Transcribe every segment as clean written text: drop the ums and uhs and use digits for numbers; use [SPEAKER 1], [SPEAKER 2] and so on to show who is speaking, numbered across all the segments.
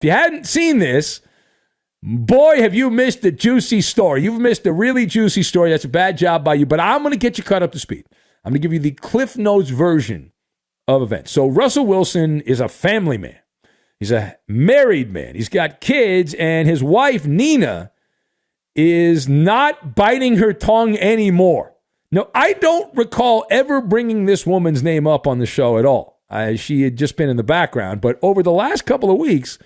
[SPEAKER 1] If you hadn't seen this, boy, have you missed a juicy story. You've missed a really juicy story. That's a bad job by you, but I'm going to get you caught up to speed. I'm going to give you the Cliff Notes version of events. So Russell Wilson is a family man. He's a married man. He's got kids, and his wife, Nina, is not biting her tongue anymore. No, I don't recall ever bringing this woman's name up on the show at all. She had just been in the background, but over the last couple of weeks,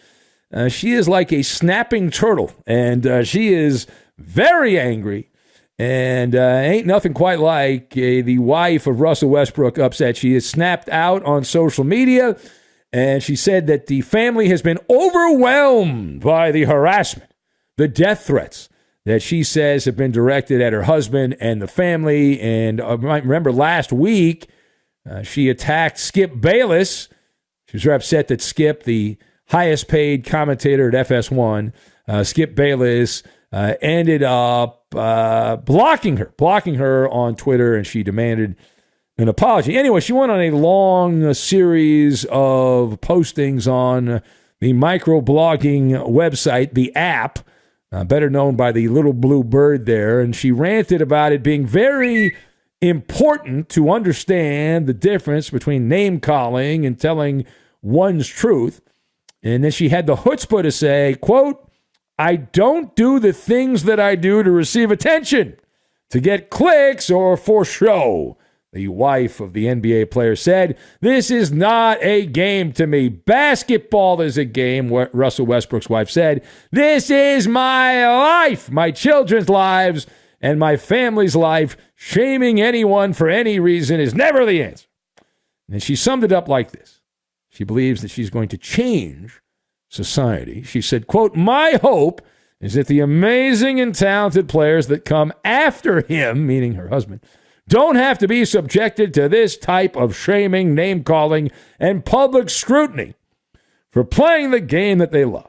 [SPEAKER 1] she is like a snapping turtle, and she is very angry, and ain't nothing quite like the wife of Russell Westbrook upset. She is snapped out on social media, and she said that the family has been overwhelmed by the harassment, the death threats that she says have been directed at her husband and the family. And remember last week, she attacked Skip Bayless. She was very upset that Skip, the highest paid commentator at FS1, Skip Bayless, ended up blocking her on Twitter, and she demanded an apology. Anyway, she went on a long series of postings on the microblogging website, the app, better known by the little blue bird there, and she ranted about it being very important to understand the difference between name-calling and telling one's truth. And then she had the chutzpah to say, quote, "I don't do the things that I do to receive attention, to get clicks, or for show." The wife of the NBA player said, "This is not a game to me. Basketball is a game," what Russell Westbrook's wife said. "This is my life, my children's lives, and my family's life. Shaming anyone for any reason is never the answer." And she summed it up like this. She believes that she's going to change society. She said, quote, "My hope is that the amazing and talented players that come after him," meaning her husband, "don't have to be subjected to this type of shaming, name-calling, and public scrutiny for playing the game that they love."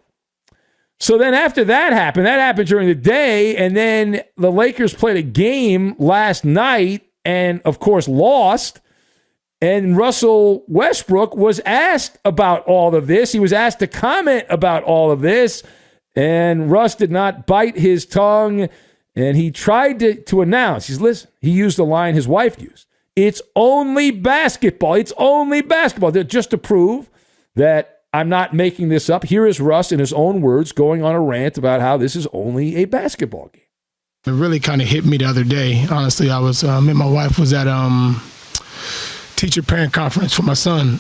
[SPEAKER 1] So then after that happened during the day, and then the Lakers played a game last night and, of course, lost. And Russell Westbrook was asked about all of this. He was asked to comment about all of this, and Russ did not bite his tongue. And he tried to announce, he used the line his wife used. "It's only basketball. It's only basketball." Just to prove that I'm not making this up, here is Russ in his own words going on a rant about how this is only a basketball game.
[SPEAKER 2] It really kind of hit me the other day. Honestly, I was, me and my wife was at teacher-parent conference for my son.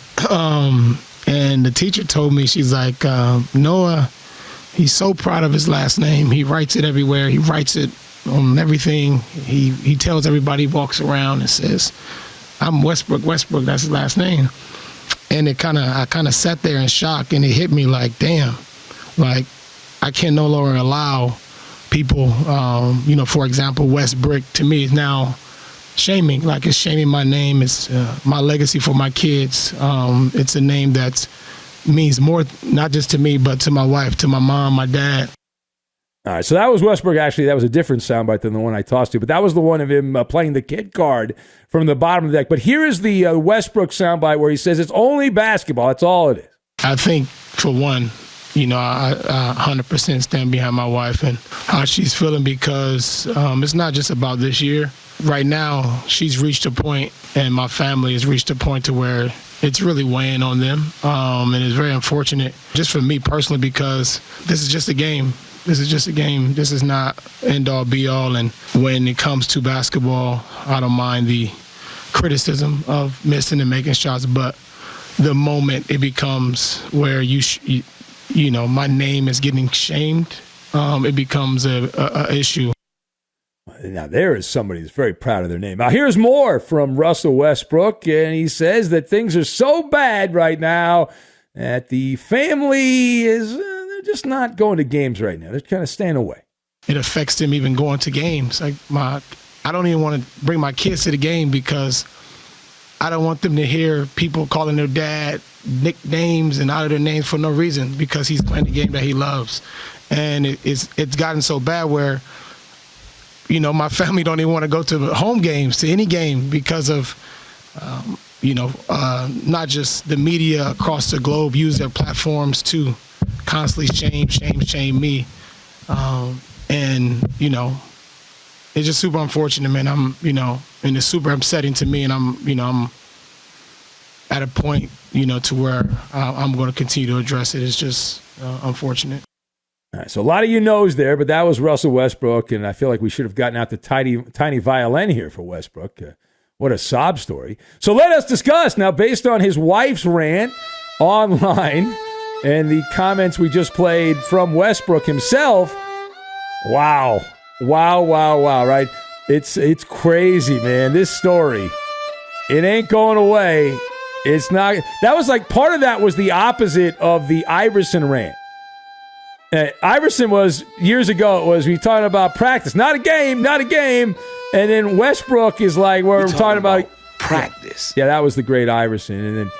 [SPEAKER 2] And the teacher told me, she's like, "Noah, he's so proud of his last name. He writes it everywhere. He writes it on everything. He tells everybody, he walks around and says, 'I'm Westbrook, that's his last name.'" And I kind of sat there in shock, and it hit me like, damn, like I can no longer allow people, for example, Westbrick to me is now shaming, like it's shaming my name. It's my legacy for my kids. It's a name that means more, not just to me, but to my wife, to my mom, my dad.
[SPEAKER 1] All right, so that was Westbrook. Actually, that was a different soundbite than the one I tossed you, but that was the one of him playing the kid card from the bottom of the deck. But here is the Westbrook soundbite where he says it's only basketball. That's all it is.
[SPEAKER 2] I think, for one, I 100% stand behind my wife and how she's feeling, because it's not just about this year. Right now, she's reached a point, and my family has reached a point to where it's really weighing on them. And it's very unfortunate, just for me personally, because this is just a game. This is just a game. This is not end-all, be-all. And when it comes to basketball, I don't mind the criticism of missing and making shots. But the moment it becomes where my name is getting shamed, it becomes a issue.
[SPEAKER 1] Now, there is somebody who's very proud of their name. Now, here's more from Russell Westbrook, and he says that things are so bad right now that the family is they're just not going to games right now. They're kind of staying away.
[SPEAKER 2] It affects them even going to games. Like I don't even want to bring my kids to the game because I don't want them to hear people calling their dad nicknames and out of their names for no reason, because he's playing the game that he loves. And it's gotten so bad where, my family don't even want to go to home games, to any game, because of, not just the media across the globe use their platforms to constantly shame me. And, it's just super unfortunate, man. And it's super upsetting to me. And I'm at a point, to where I'm going to continue to address it. It's just unfortunate.
[SPEAKER 1] All right, so a lot of you knows there, but that was Russell Westbrook, and I feel like we should have gotten out the tiny violin here for Westbrook. What a sob story. So let us discuss now, based on his wife's rant online and the comments we just played from Westbrook himself. Wow, right? It's crazy, man. This story, it ain't going away. It's not. That was like part of that was the opposite of the Iverson rant. Iverson was years ago. We talking about practice, not a game. And then Westbrook is like we're talking about
[SPEAKER 3] practice.
[SPEAKER 1] Yeah, that was the great Iverson. And then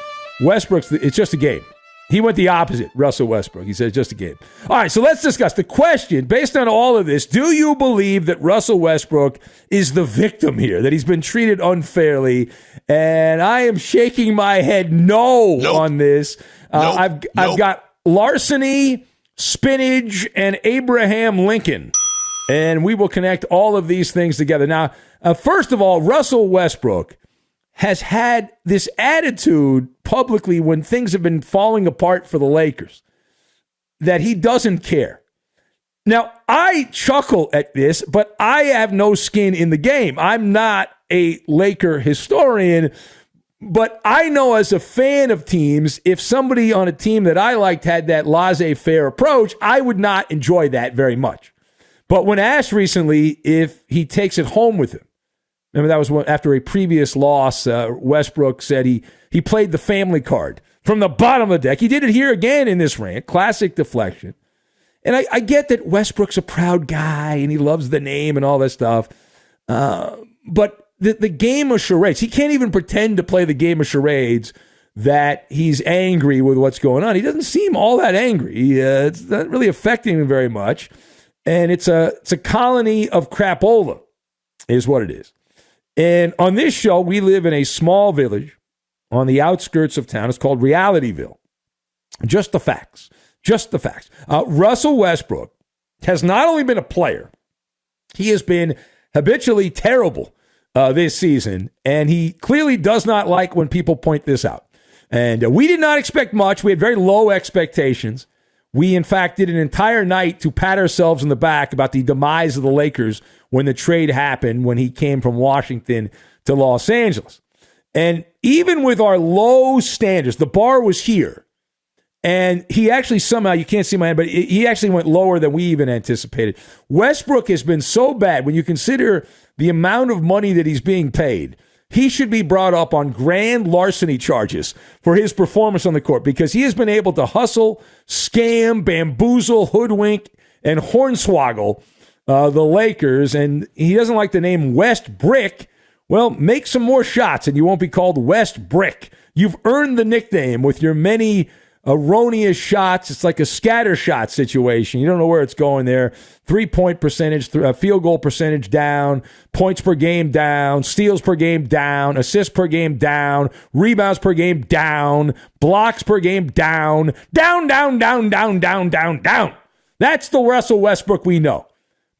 [SPEAKER 1] Westbrook's it's just a game. He went the opposite, Russell Westbrook. He said it's just a game. All right, so let's discuss the question. Based on all of this, do you believe that Russell Westbrook is the victim here, that he's been treated unfairly? And I am shaking my head no on this. I've got larceny, spinach, and Abraham Lincoln. And we will connect all of these things together. Now, first of all, Russell Westbrook has had this attitude publicly when things have been falling apart for the Lakers, that he doesn't care. Now, I chuckle at this, but I have no skin in the game. I'm not a Laker historian, but I know as a fan of teams, if somebody on a team that I liked had that laissez-faire approach, I would not enjoy that very much. But when asked recently if he takes it home with him, remember that was after a previous loss, Westbrook said he played the family card from the bottom of the deck. He did it here again in this rant, classic deflection. And I get that Westbrook's a proud guy and he loves the name and all that stuff. But the game of charades, he can't even pretend to play the game of charades that he's angry with what's going on. He doesn't seem all that angry. It's not really affecting him very much. And it's a colony of crapola is what it is. And on this show, we live in a small village on the outskirts of town. It's called Realityville. Just the facts. Russell Westbrook has not only been a player, he has been habitually terrible this season, and he clearly does not like when people point this out. And we did not expect much. We had very low expectations. We, in fact, did an entire night to pat ourselves in the back about the demise of the Lakers when the trade happened, when he came from Washington to Los Angeles. And even with our low standards, the bar was here. And he actually somehow, you can't see my hand, but he actually went lower than we even anticipated. Westbrook has been so bad when you consider the amount of money that he's being paid. He should be brought up on grand larceny charges for his performance on the court because he has been able to hustle, scam, bamboozle, hoodwink, and hornswoggle the Lakers. And he doesn't like the name Westbrick. Well, make some more shots and you won't be called Westbrick. You've earned the nickname with your many erroneous shots. It's like a scatter shot situation. You don't know where it's going there. 3-point percentage, field goal percentage down, points per game down, steals per game down, assists per game down, rebounds per game down, blocks per game down. That's the Russell Westbrook we know.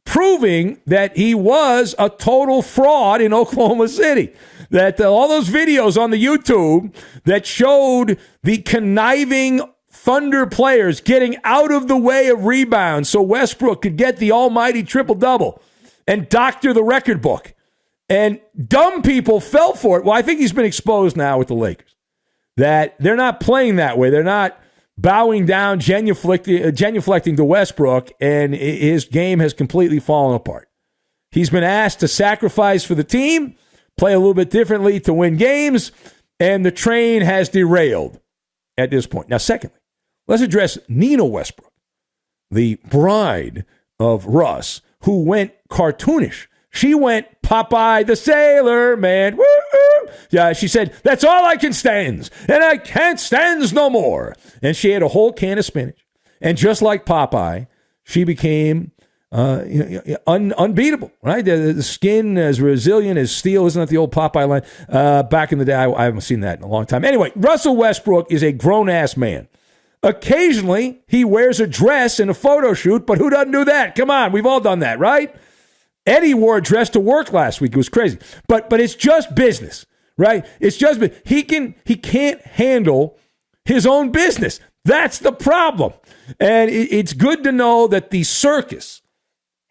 [SPEAKER 1] Proving that he was a total fraud in Oklahoma City. That all those videos on the YouTube that showed the conniving Thunder players getting out of the way of rebounds so Westbrook could get the almighty triple-double and doctor the record book. And dumb people fell for it. Well, I think he's been exposed now with the Lakers. That they're not playing that way. They're not bowing down, genuflecting to Westbrook, and his game has completely fallen apart. He's been asked to sacrifice for the team, play a little bit differently to win games, and the train has derailed at this point. Now, secondly, let's address Nina Westbrook, the bride of Russ, who went cartoonish. She went Popeye the Sailor Man. Woo-hoo. Yeah, she said, that's all I can stands, and I can't stands no more. And she had a whole can of spinach. And just like Popeye, she became unbeatable, right? The skin as resilient as steel. Isn't that the old Popeye line? Back in the day, I haven't seen that in a long time. Anyway, Russell Westbrook is a grown-ass man. Occasionally, he wears a dress in a photo shoot, but who doesn't do that? Come on, we've all done that, right? Eddie wore a dress to work last week. It was crazy. But it's just business, right? It's just he can't handle his own business. That's the problem. And it's good to know that the circus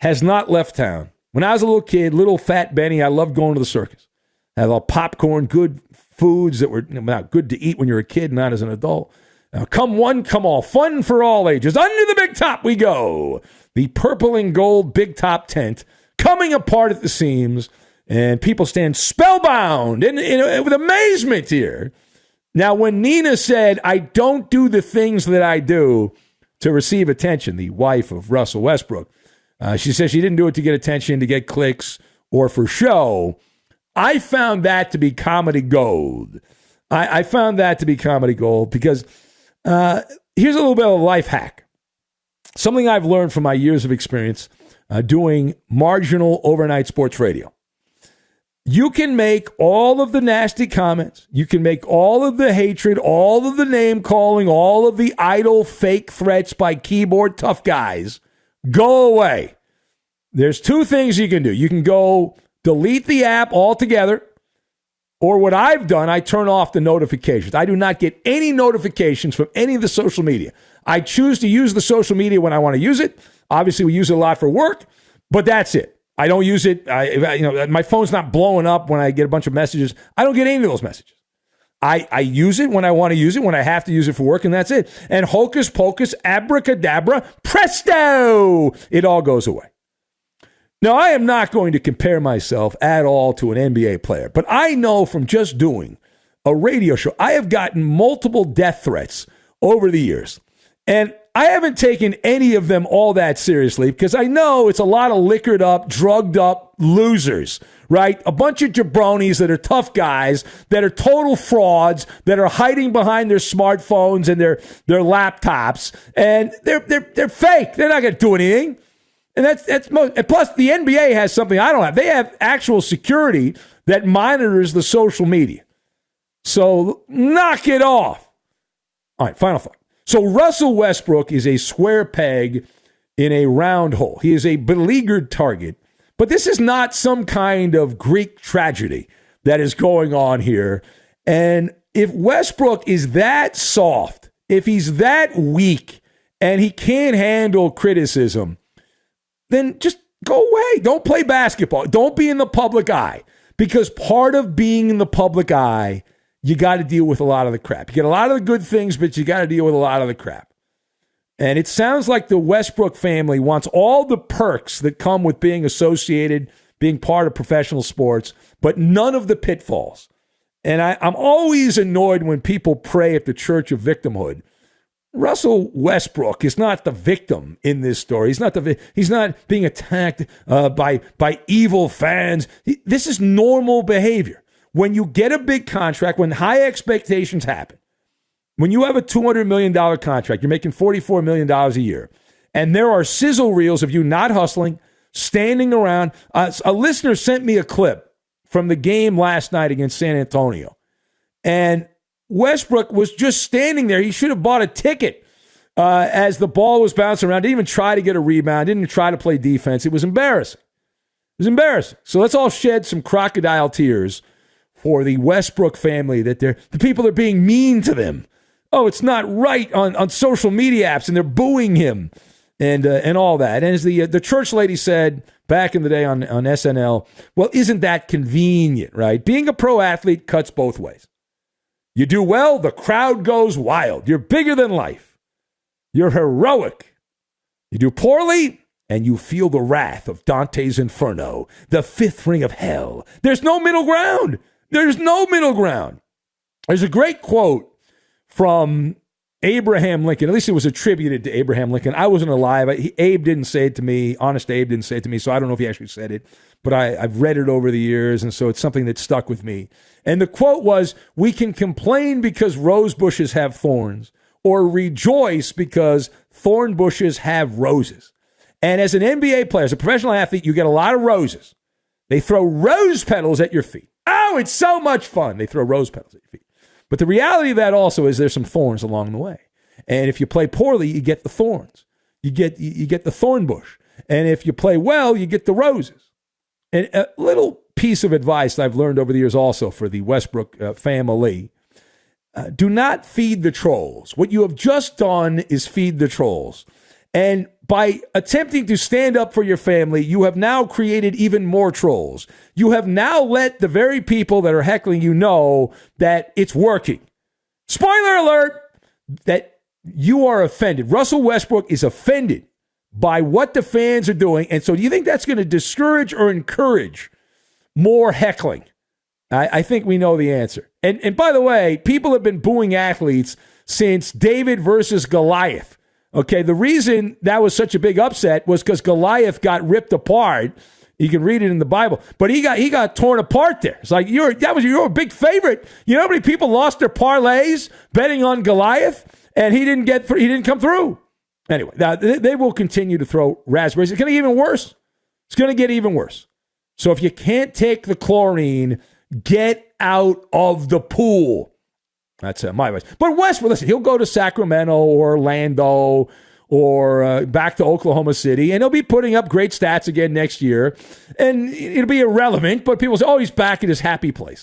[SPEAKER 1] has not left town. When I was a little kid, little fat Benny, I loved going to the circus. Had a lot of popcorn, good foods that were not good to eat when you're a kid, not as an adult. Come one, come all. Fun for all ages. Under the big top we go. The purple and gold big top tent coming apart at the seams, and people stand spellbound and with amazement here. Now, when Nina said, I don't do the things that I do to receive attention, the wife of Russell Westbrook, she says she didn't do it to get attention, to get clicks, or for show. I found that to be comedy gold. I found that to be comedy gold because here's a little bit of a life hack. Something I've learned from my years of experience doing marginal overnight sports radio. You can make all of the nasty comments. You can make all of the hatred, all of the name calling, all of the idle fake threats by keyboard tough guys go away. There's two things you can do. You can go delete the app altogether, or what I've done, I turn off the notifications. I do not get any notifications from any of the social media. I choose to use the social media when I want to use it. Obviously, we use it a lot for work, but that's it. I don't use it. My phone's not blowing up when I get a bunch of messages. I don't get any of those messages. I use it when I want to use it, when I have to use it for work, and that's it. And hocus pocus, abracadabra, presto, it all goes away. Now, I am not going to compare myself at all to an NBA player, but I know from just doing a radio show, I have gotten multiple death threats over the years. And I haven't taken any of them all that seriously because I know it's a lot of liquored up, drugged up losers, right? A bunch of jabronis that are tough guys, that are total frauds, that are hiding behind their smartphones and their laptops, and they're fake. They're not going to do anything. And that's most. And plus, the NBA has something I don't have. They have actual security that monitors the social media. So knock it off. All right, final thought. So Russell Westbrook is a square peg in a round hole. He is a beleaguered target. But this is not some kind of Greek tragedy that is going on here. And if Westbrook is that soft, if he's that weak, and he can't handle criticism, then just go away. Don't play basketball. Don't be in the public eye. Because part of being in the public eye, you got to deal with a lot of the crap. You get a lot of the good things, but you got to deal with a lot of the crap. And it sounds like the Westbrook family wants all the perks that come with being associated, being part of professional sports, but none of the pitfalls. And I'm always annoyed when people pray at the church of victimhood. Russell Westbrook is not the victim in this story. He's not being attacked by evil fans. This is normal behavior. When you get a big contract, when high expectations happen, when you have a $200 million contract, you're making $44 million a year, and there are sizzle reels of you not hustling, standing around. A listener sent me a clip from the game last night against San Antonio, and Westbrook was just standing there. He should have bought a ticket as the ball was bouncing around. Didn't even try to get a rebound. Didn't even try to play defense. It was embarrassing. It was embarrassing. So let's all shed some crocodile tears for the Westbrook family, that the people are being mean to them. Oh, it's not right on social media apps, and they're booing him and all that. And as the church lady said back in the day on SNL, well, isn't that convenient, right? Being a pro athlete cuts both ways. You do well, the crowd goes wild. You're bigger than life. You're heroic. You do poorly, and you feel the wrath of Dante's Inferno, the fifth ring of hell. There's no middle ground. There's no middle ground. There's a great quote from Abraham Lincoln. At least it was attributed to Abraham Lincoln. I wasn't alive. Abe didn't say it to me. Honest Abe didn't say it to me, so I don't know if he actually said it. But I've read it over the years, and so it's something that stuck with me. And the quote was, "We can complain because rose bushes have thorns, or rejoice because thorn bushes have roses." And as an NBA player, as a professional athlete, you get a lot of roses. They throw rose petals at your feet. Oh, it's so much fun. They throw rose petals at your feet. But the reality of that also is there's some thorns along the way. And if you play poorly, you get the thorns. You get the thorn bush. And if you play well, you get the roses. And a little piece of advice I've learned over the years also for the Westbrook family, do not feed the trolls. What you have just done is feed the trolls. And by attempting to stand up for your family, you have now created even more trolls. You have now let the very people that are heckling you know that it's working. Spoiler alert, that you are offended. Russell Westbrook is offended by what the fans are doing. And so do you think that's going to discourage or encourage more heckling? I think we know the answer. And by the way, people have been booing athletes since David versus Goliath. Okay, the reason that was such a big upset was because Goliath got ripped apart. You can read it in the Bible, but he got torn apart there. It's like you're a big favorite. You know how many people lost their parlays betting on Goliath, and he didn't come through. Anyway, they will continue to throw raspberries. It's going to get even worse. It's going to get even worse. So if you can't take the chlorine, get out of the pool. That's my advice. But Westbrook, listen, he'll go to Sacramento or Orlando or back to Oklahoma City, and he'll be putting up great stats again next year. And it'll be irrelevant, but people say, oh, he's back at his happy place.